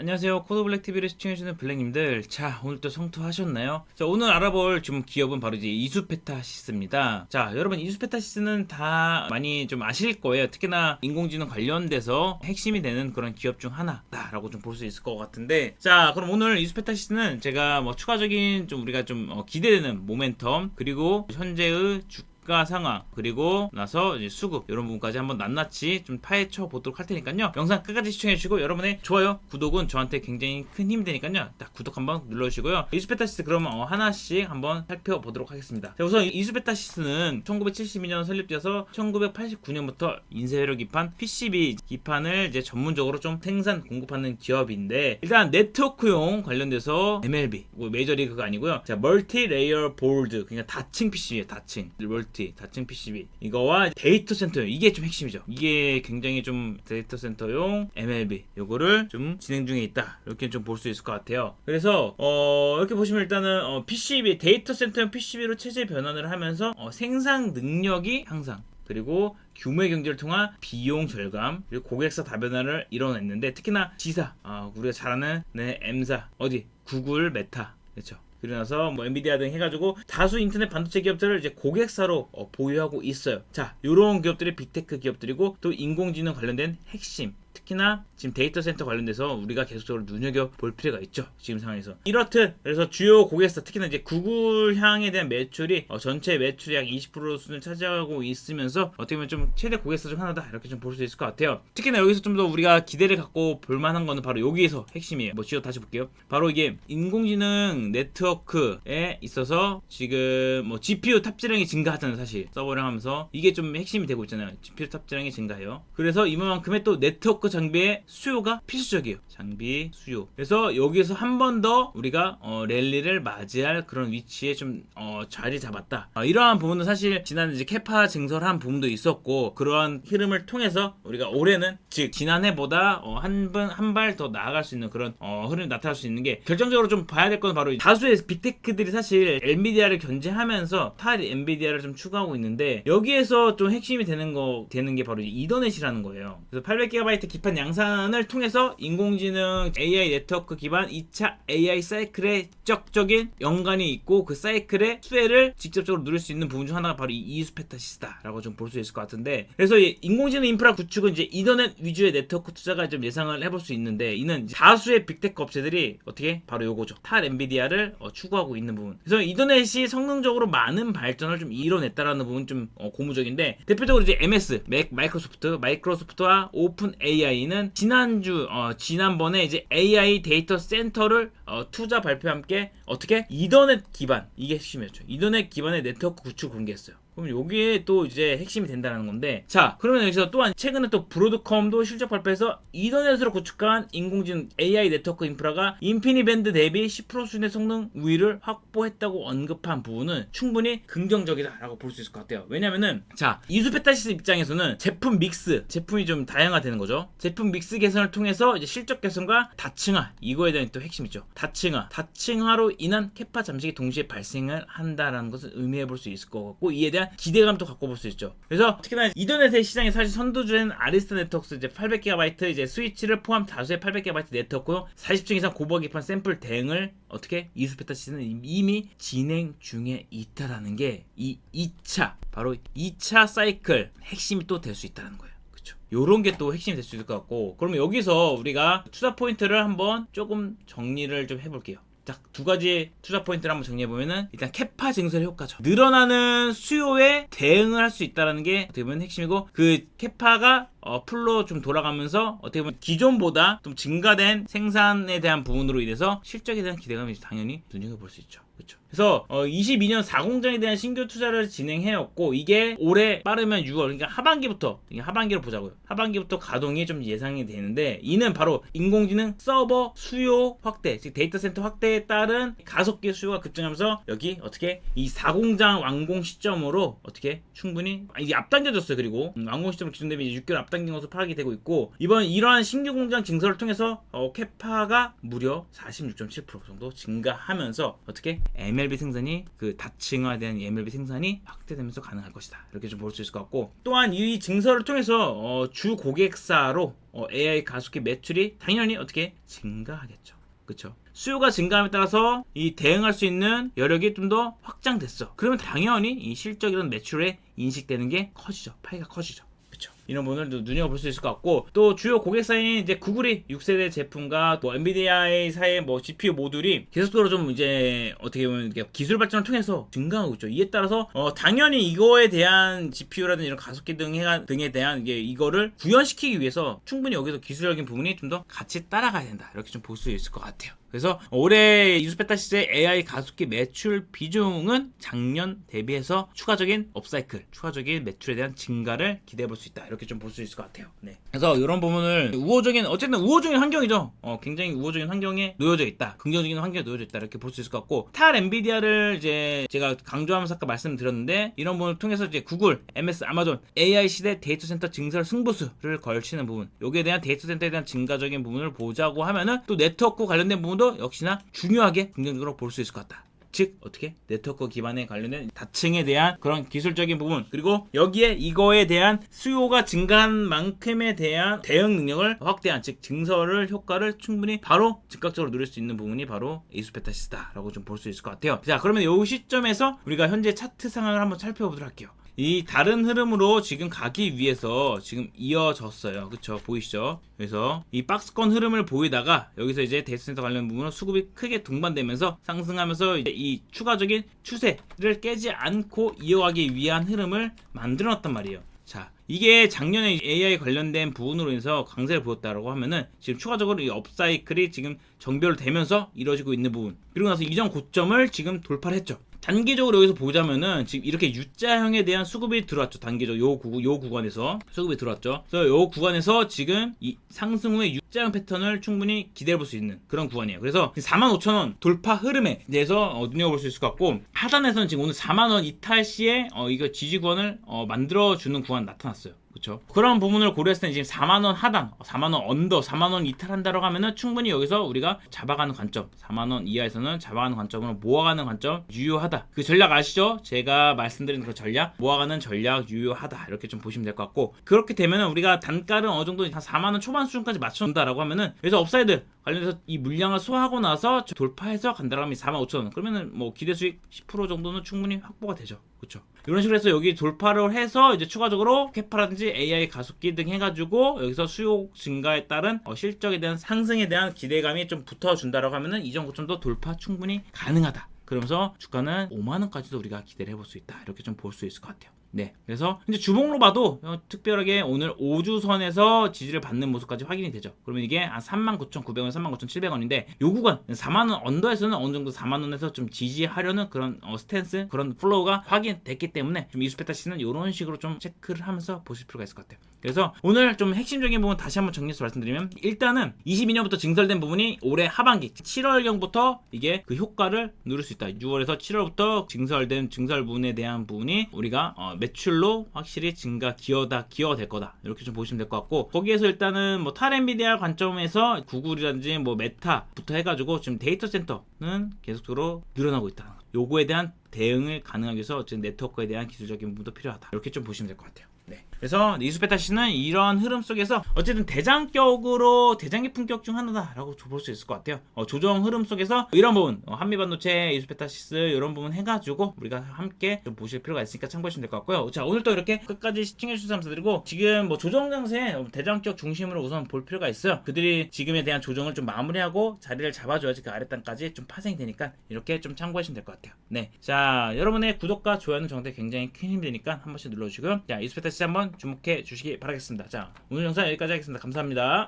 안녕하세요. 코드블랙TV를 시청해주시는 블랙님들. 자, 오늘 또 성투하셨나요? 자, 오늘 알아볼 좀 기업은 바로 이제 이수페타시스입니다. 자, 여러분 이수페타시스는 다 많이 좀 아실 거예요. 특히나 인공지능 관련돼서 핵심이 되는 그런 기업 중 하나다라고 좀 볼 수 있을 것 같은데, 자, 그럼 오늘 이수페타시스는 제가 뭐 추가적인 좀 우리가 좀 기대되는 모멘텀, 그리고 현재의 주가 상황, 그리고 나서 이제 수급 이런 부분까지 한번 낱낱이 좀 파헤쳐 보도록 할 테니까요. 영상 끝까지 시청해 주시고 여러분의 좋아요, 구독은 저한테 굉장히 큰 힘이 되니까요. 딱 구독 한번 눌러주시고요. 이수페타시스 그러면 하나씩 한번 살펴보도록 하겠습니다. 자, 우선 이수페타시스는 1972년 설립되어서 1989년부터 인쇄회로 기판 PCB 기판을 이제 전문적으로 좀 생산 공급하는 기업인데, 일단 네트워크용 관련돼서 MLB 뭐 메이저리그가 아니고요. 자, 멀티 레이어 보드, 그러니까 다층 PCB예요. 다층 PCB 이거와 데이터 센터용, 이게 좀 핵심이죠. 이게 굉장히 좀 데이터 센터용 MLB 요거를 좀 진행 중에 있다, 이렇게 좀 볼 수 있을 것 같아요. 그래서 이렇게 보시면 일단은 PCB 데이터 센터용 PCB로 체제 변환을 하면서 생산 능력이 향상, 그리고 규모의 경제를 통한 비용 절감, 그리고 고객사 다변화를 이뤄냈는데, 특히나 G사, 우리가 잘 아는 M사, 구글, 메타, 그렇죠. 그리고 나서 뭐 엔비디아 등 해가지고 다수 인터넷 반도체 기업들을 이제 고객사로 보유하고 있어요. 자, 요런 기업들이 빅테크 기업들이고, 또 인공지능 관련된 핵심, 특히나 지금 데이터 센터 관련돼서 우리가 계속적으로 눈여겨볼 필요가 있죠, 지금 상황에서. 이렇듯 그래서 주요 고객사, 특히나 이제 구글 향에 대한 매출이 전체 매출의 약 20% 수준을 차지하고 있으면서 어떻게 보면 좀 최대 고객사 중 하나다, 이렇게 좀 볼 수 있을 것 같아요. 특히나 여기서 좀 더 우리가 기대를 갖고 볼만한 거는 바로 여기에서 핵심이에요. 뭐 지어 다시 볼게요. 바로 이게 인공지능 네트워크에 있어서 지금 뭐 GPU 탑재량이 증가하잖아요. 사실 서버량 하면서 이게 좀 핵심이 되고 있잖아요. GPU 탑재량이 증가해요. 그래서 이만큼의 또 네트워크 장비의 수요가 필수적이에요. 장비 수요. 그래서 여기서 한 번 더 우리가 랠리를 맞이할 그런 위치에 좀 자리 잡았다. 이러한 부분은 사실 지난 이제 캐파 증설한 부분도 있었고, 그러한 흐름을 통해서 우리가 올해는 즉 지난해보다 한 발 더 나아갈 수 있는 그런 흐름이 나타날 수 있는 게, 결정적으로 좀 봐야 될 건 바로 다수의 빅테크들이 사실 엔비디아를 견제하면서 타 엔비디아를 좀 추구하고 있는데, 여기에서 좀 핵심이 되는 게 바로 이더넷이라는 거예요. 그래서 800GB 기판 양산을 통해서 인공지능 AI 네트워크 기반 2차 AI 사이클에 적적인 연관이 있고, 그 사이클의 수혜를 직접적으로 누릴 수 있는 부분 중 하나가 바로 이 이수페타시스다라고 좀 볼 수 있을 것 같은데, 그래서 이 인공지능 인프라 구축은 이제 이더넷 위주의 네트워크 투자가 좀 예상을 해볼 수 있는데, 이는 다수의 빅테크 업체들이 어떻게 바로 요거죠. 타 엔비디아를 추구하고 있는 부분. 그래서 이더넷이 성능적으로 많은 발전을 좀 이뤄냈다라는 부분 좀 고무적인데, 대표적으로 이제 MS 마이크로소프트와 오픈 AI는 지난번에 이제 AI 데이터 센터를 투자 발표와 함께 어떻게 이더넷 기반, 이게 핵심이었죠. 이더넷 기반의 네트워크 구축을 공개했어요. 그럼 여기에 또 이제 핵심이 된다는 건데, 자, 그러면 여기서 또한 최근에 또 브로드컴도 실적 발표해서 이더넷으로 구축한 인공지능 AI 네트워크 인프라가 인피니밴드 대비 10% 수준의 성능 우위를 확보했다고 언급한 부분은 충분히 긍정적이다라고 볼 수 있을 것 같아요. 왜냐면은, 자, 이수페타시스 입장에서는 제품이 좀 다양화되는 거죠. 제품 믹스 개선을 통해서 이제 실적 개선과 다층화, 이거에 대한 또 핵심이죠. 다층화로 인한 캐파 잠식이 동시에 발생을 한다라는 것을 의미해 볼 수 있을 것 같고, 이에 대한 기대감도 갖고 볼 수 있죠. 그래서 특히나 이더넷의 시장에 사실 선두주는 아리스타 네트워크스 이제 800GB 이제 스위치를 포함 다수의 800GB 네트워크 40층 이상 고버 기판 샘플 대응을 어떻게 이수페타시스는 이미 진행 중에 있다라는 게 이 2차 바로 2차 사이클 핵심이 또 될 수 있다는 거예요. 요런 게 또 핵심이 될 수 있을 것 같고, 그러면 여기서 우리가 투자 포인트를 한번 조금 정리를 좀 해볼게요. 자, 두 가지 투자 포인트를 한번 정리해보면은, 일단 캐파 증설 효과죠. 늘어나는 수요에 대응을 할 수 있다는 게 어떻게 보면 핵심이고, 그 캐파가 풀로 좀 돌아가면서 어떻게 보면 기존보다 좀 증가된 생산에 대한 부분으로 인해서 실적에 대한 기대감이 당연히 눈여겨볼 수 있죠. 그렇죠. 그래서 22년 4공장에 대한 신규 투자를 진행해왔고, 이게 올해 빠르면 6월, 그러니까 하반기로 보자고요. 하반기부터 가동이 좀 예상이 되는데, 이는 바로 인공지능 서버 수요 확대, 즉 데이터 센터 확대에 따른 가속기 수요가 급증하면서, 여기 어떻게 이 4공장 완공 시점으로 어떻게 충분히 이게 앞당겨졌어요. 그리고 완공 시점 기준 대비 6개월 앞당긴 것으로 파악이 되고 있고, 이러한 신규 공장 증설을 통해서 캐파가 무려 46.7% 정도 증가하면서 어떻게 MLB 생산이 그 다층화된 MLB 생산이 확대되면서 가능할 것이다. 이렇게 좀 볼 수 있을 것 같고, 또한 이 증설을 통해서 주 고객사로 AI 가속기 매출이 당연히 어떻게 증가하겠죠. 그쵸? 수요가 증가함에 따라서 이 대응할 수 있는 여력이 좀 더 확장됐어. 그러면 당연히 이 실적이란 매출에 인식되는 게 커지죠. 파이가 커지죠. 그쵸? 이런 부분을 눈여겨볼 수 있을 것 같고, 또 주요 고객사인 이제 구글이 6세대 제품과 뭐 엔비디아의 뭐 GPU 모듈이 계속적으로 좀 이제 어떻게 보면 기술 발전을 통해서 증가하고 있죠. 이에 따라서 당연히 이거에 대한 GPU라든지 이런 가속기 등에 대한 이거를 구현시키기 위해서 충분히 여기서 기술적인 부분이 좀 더 같이 따라가야 된다. 이렇게 좀 볼 수 있을 것 같아요. 그래서 올해 이수페타시스의 AI 가속기 매출 비중은 작년 대비해서 추가적인 업사이클, 추가적인 매출에 대한 증가를 기대해 볼 수 있다. 이렇게 좀 볼 수 있을 것 같아요. 네. 그래서 이런 부분을 어쨌든 우호적인 환경이죠. 굉장히 우호적인 환경에 놓여져 있다. 긍정적인 환경에 놓여져 있다. 이렇게 볼 수 있을 것 같고, 탈 엔비디아를 이제 제가 강조하면서 아까 말씀드렸는데, 이런 부분을 통해서 이제 구글, MS, 아마존, AI 시대 데이터 센터 증설 승부수를 걸치는 부분, 여기에 대한 데이터 센터에 대한 증가적인 부분을 보자고 하면은 또 네트워크 관련된 부분도 역시나 중요하게 긍정적으로 볼 수 있을 것 같다. 즉 어떻게 네트워크 기반에 관련된 다층에 대한 그런 기술적인 부분, 그리고 여기에 이거에 대한 수요가 증가한 만큼에 대한 대응 능력을 확대한, 즉 증설을 효과를 충분히 바로 즉각적으로 누릴 수 있는 부분이 바로 이수페타시스다라고 좀 볼 수 있을 것 같아요. 자, 그러면 이 시점에서 우리가 현재 차트 상황을 한번 살펴보도록 할게요. 이 다른 흐름으로 지금 가기 위해서 지금 이어졌어요. 그쵸? 보이시죠? 그래서 이 박스권 흐름을 보이다가 여기서 이제 데이터 센터 관련 부분은 수급이 크게 동반되면서 상승하면서 이제 이 추가적인 추세를 깨지 않고 이어가기 위한 흐름을 만들어 놨단 말이에요. 자, 이게 작년에 AI 관련된 부분으로 인해서 강세를 보였다라고 하면은 지금 추가적으로 이 업사이클이 지금 정별되면서 이루어지고 있는 부분, 그리고 나서 이전 고점을 지금 돌파를 했죠. 단기적으로 여기서 보자면은 지금 이렇게 U자형에 대한 수급이 들어왔죠. 단기적으로 요 구간에서 수급이 들어왔죠. 그래서 요 구간에서 지금 이 상승 후에 U자형 패턴을 충분히 기대해 볼 수 있는 그런 구간이에요. 그래서 45,000원 돌파 흐름에 대해서 눈여겨볼 수 있을 것 같고, 하단에서는 지금 오늘 40,000원 이탈 시에 이거 지지 구간을 만들어주는 구간 나타났어요. 그렇죠? 그런 부분을 고려했을 때 지금 4만원 하단, 4만원 언더, 4만원 이탈한다라고 하면은 충분히 여기서 우리가 잡아가는 관점, 4만원 이하에서는 잡아가는 관점으로 모아가는 관점 유효하다. 그 전략 아시죠? 제가 말씀드린 그 전략, 모아가는 전략 유효하다. 이렇게 좀 보시면 될 것 같고, 그렇게 되면은 우리가 단가를 어느 정도 한 4만원 초반 수준까지 맞춰준다라고 하면은, 그래서 업사이드 관련해서 이 물량을 소화하고 나서 돌파해서 간다라고 하면 45,000원. 그러면은 뭐 기대 수익 10% 정도는 충분히 확보가 되죠. 그렇죠? 이런 식으로 해서 여기 돌파를 해서 이제 추가적으로 캐파라든지 AI 가속기 등 해가지고 여기서 수요 증가에 따른 실적에 대한 상승에 대한 기대감이 좀 붙어준다라고 하면은 이전 고점도 돌파 충분히 가능하다. 그러면서 주가는 5만원까지도 우리가 기대를 해볼 수 있다. 이렇게 좀 볼 수 있을 것 같아요. 네, 그래서 이제 주봉으로 봐도 특별하게 오늘 5주선에서 지지를 받는 모습까지 확인이 되죠. 그러면 이게 한 39,900원, 39,700원인데 요 구간 4만원 언더에서는 어느 정도 4만원에서 좀 지지하려는 그런 스탠스, 그런 플로우가 확인됐기 때문에 좀 이수페타시스는 이런 식으로 좀 체크를 하면서 보실 필요가 있을 것 같아요. 그래서 오늘 좀 핵심적인 부분 다시 한번 정리해서 말씀드리면, 일단은 22년부터 증설된 부분이 올해 하반기 7월경부터 이게 그 효과를 누릴 수 있다. 6월에서 7월부터 증설된 증설 부분에 대한 부분이 우리가 매출로 확실히 기여가 될 거다. 이렇게 좀 보시면 될 것 같고, 거기에서 일단은 뭐 탈 엔비디아 관점에서 구글이라든지 뭐 메타부터 해가지고 지금 데이터 센터는 계속적으로 늘어나고 있다. 요거에 대한 대응을 가능하기 위해서 어쨌든 네트워크에 대한 기술적인 부분도 필요하다. 이렇게 좀 보시면 될 것 같아요. 네. 그래서 이수페타시는 이런 흐름 속에서 어쨌든 대장의 품격 중 하나다라고 볼 수 있을 것 같아요. 조정 흐름 속에서 이런 부분, 한미반도체, 이수페타시스 이런 부분 해가지고 우리가 함께 좀 보실 필요가 있으니까 참고하시면 될 것 같고요. 자, 오늘 또 이렇게 끝까지 시청해주셔서 감사드리고, 지금 뭐 조정 장세 대장격 중심으로 우선 볼 필요가 있어요. 그들이 지금에 대한 조정을 좀 마무리하고 자리를 잡아줘야지 그 아랫단까지 좀 파생이 되니까 이렇게 좀 참고하시면 될 것 같아요. 네, 자, 여러분의 구독과 좋아요는 저한테 굉장히 큰 힘이 되니까 한 번씩 눌러주시고요. 자, 이수페타시스 한번 주목해 주시기 바라겠습니다. 자, 오늘 영상 여기까지 하겠습니다. 감사합니다.